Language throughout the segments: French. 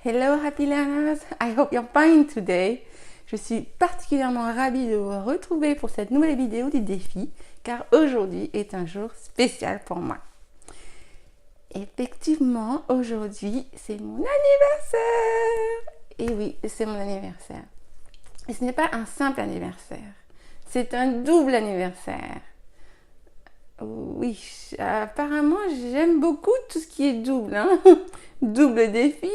Hello happy learners, I hope you're fine today. Je suis particulièrement ravie de vous retrouver pour cette nouvelle vidéo du défi car aujourd'hui est un jour spécial pour moi. Effectivement, aujourd'hui c'est mon anniversaire. Et oui, c'est mon anniversaire. Et ce n'est pas un simple anniversaire, c'est un double anniversaire. Oui, apparemment j'aime beaucoup tout ce qui est double. Double défi,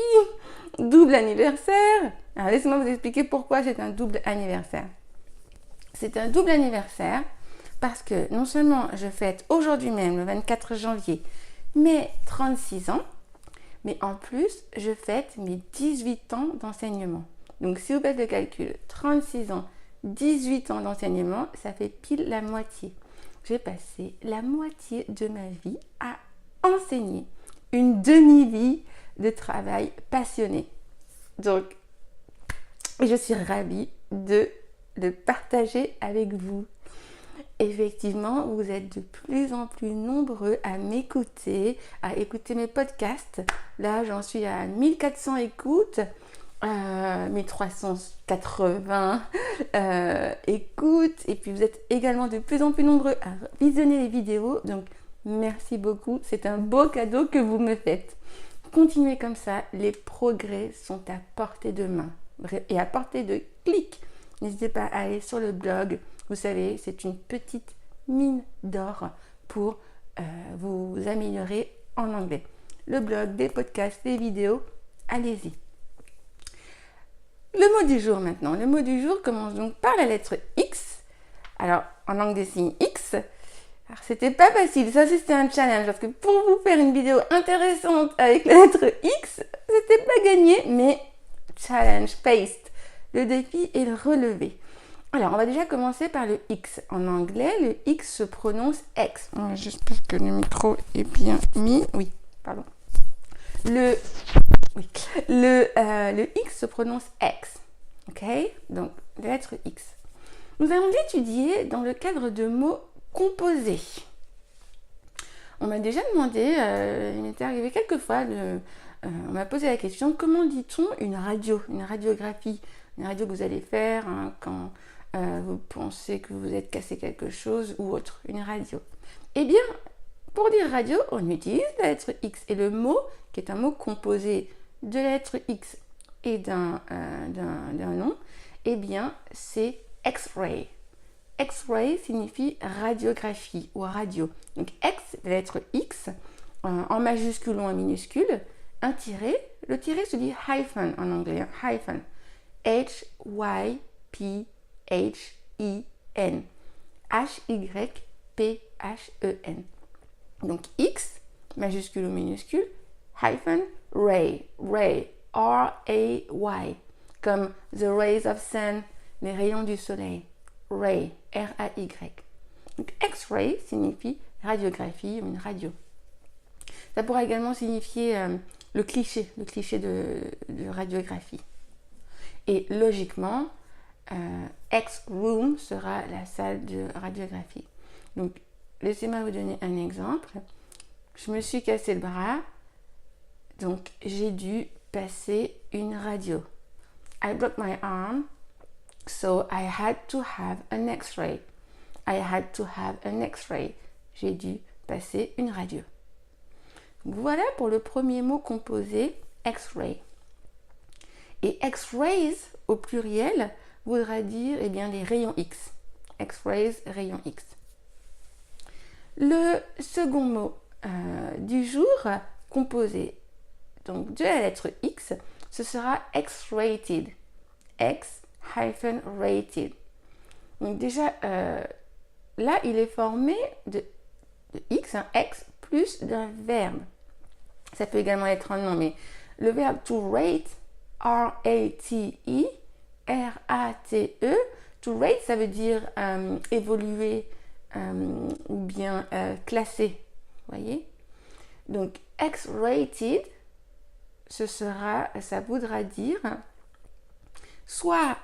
double anniversaire. Alors laissez-moi vous expliquer pourquoi c'est un double anniversaire. C'est un double anniversaire parce que non seulement je fête aujourd'hui même, le 24 janvier, mes 36 ans, mais en plus je fête mes 18 ans d'enseignement. Donc si vous faites le calcul, 36 ans, 18 ans d'enseignement, ça fait pile la moitié. J'ai passé la moitié de ma vie à enseigner. Une demi-vie de travail passionné. Donc, je suis ravie de le partager avec vous. Effectivement, vous êtes de plus en plus nombreux à m'écouter, à écouter mes podcasts. Là, j'en suis à 1400 écoutes. 1380 écoutes, et puis vous êtes également de plus en plus nombreux à visionner les vidéos, donc merci beaucoup, c'est un beau cadeau que vous me faites. Continuez comme ça, les progrès sont à portée de main et à portée de clic. N'hésitez pas à aller sur le blog, vous savez, c'est une petite mine d'or pour vous améliorer en anglais. Le blog, des podcasts, des vidéos, allez-y. Le mot du jour maintenant. Le mot du jour commence donc par la lettre X. Alors, en langue des signes X. Alors, c'était pas facile. Ça, c'était un challenge. Parce que pour vous faire une vidéo intéressante avec la lettre X, c'était pas gagné. Mais challenge faced. Le défi est le relevé. Alors, on va déjà commencer par le X. En anglais, le X se prononce X. J'espère que le micro est bien mis. Oui, pardon. Le X se prononce X, ok? Donc, la lettre X. Nous allons l'étudier dans le cadre de mots composés. On m'a déjà demandé, il m'était arrivé quelques fois, on m'a posé la question, comment dit-on une radio, une radiographie, une radio que vous allez faire quand vous pensez que vous êtes cassé quelque chose ou autre, une radio. Eh bien, pour dire radio, on utilise la lettre X et le mot, qui est un mot composé de la lettre X et d'un nom, eh bien, c'est X-ray. X-ray signifie radiographie ou radio. Donc, X, la lettre X, en majuscule ou en minuscule, un tiret, le tiret se dit hyphen en anglais, hyphen. H-Y-P-H-E-N. H-Y-P-H-E-N. Donc X, majuscule ou minuscule, hyphen, ray, ray, R-A-Y, comme the rays of sun, les rayons du soleil, ray, R-A-Y. Donc X-ray signifie radiographie, une radio. Ça pourra également signifier le cliché de radiographie. Et logiquement, X-room sera la salle de radiographie. Donc, laissez-moi vous donner un exemple. Je me suis cassé le bras, donc j'ai dû passer une radio. I broke my arm, so I had to have an X-ray. I had to have an X-ray. J'ai dû passer une radio. Voilà pour le premier mot composé, X-ray. Et X-rays au pluriel voudra dire eh bien, les rayons X. X-rays, rayons X. Le second mot du jour, composé donc de la lettre X, ce sera X-rated. X-rated. Donc déjà, là, il est formé de X, un X, plus d'un verbe. Ça peut également être un nom, mais le verbe to rate, R-A-T-E, R-A-T-E, to rate, ça veut dire évoluer ou bien classer, voyez. Donc, X-rated, ça voudra dire soit,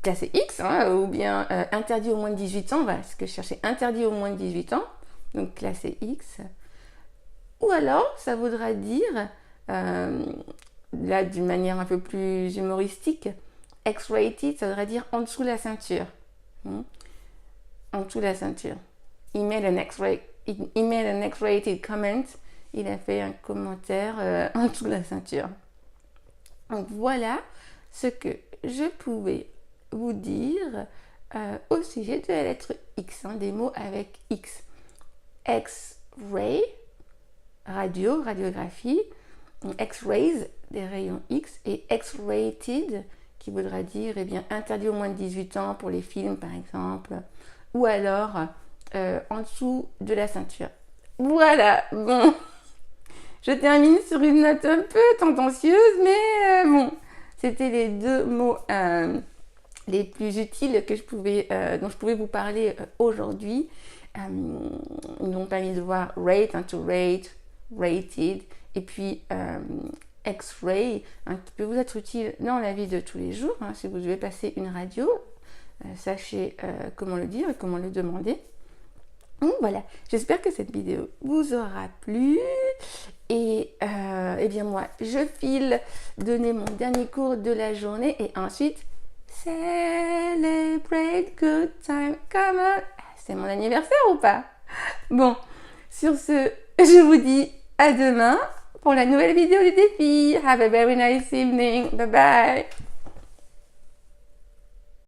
classé X, ou bien interdit au moins de 18 ans, voilà ce que je cherchais, interdit au moins de 18 ans, donc classé X, Ou alors, ça voudra dire, là d'une manière un peu plus humoristique, X-rated, ça voudrait dire en dessous de la ceinture. En dessous de la ceinture. He made an X-rated comment. Il a fait un commentaire en dessous de la ceinture. Donc voilà ce que je pouvais vous dire au sujet de la lettre X, des mots avec X. X-ray, radio, radiographie, X-rays, des rayons X, et X-rated, qui voudra dire interdit au moins de 18 ans pour les films par exemple, ou alors en dessous de la ceinture. Voilà, bon, je termine sur une note un peu tendancieuse, mais bon, c'était les deux mots les plus utiles que dont je pouvais vous parler aujourd'hui. Ils m'ont permis de voir rate, to rate, rated, et puis X-ray, qui peut vous être utile dans la vie de tous les jours. Si vous devez passer une radio, sachez comment le dire et comment le demander. Donc voilà, j'espère que cette vidéo vous aura plu. Et bien moi, je file donner mon dernier cours de la journée et ensuite celebrate good time. Come on. C'est mon anniversaire ou pas? Bon, sur ce, je vous dis à demain pour la nouvelle vidéo du défi. Have a very nice evening. Bye bye.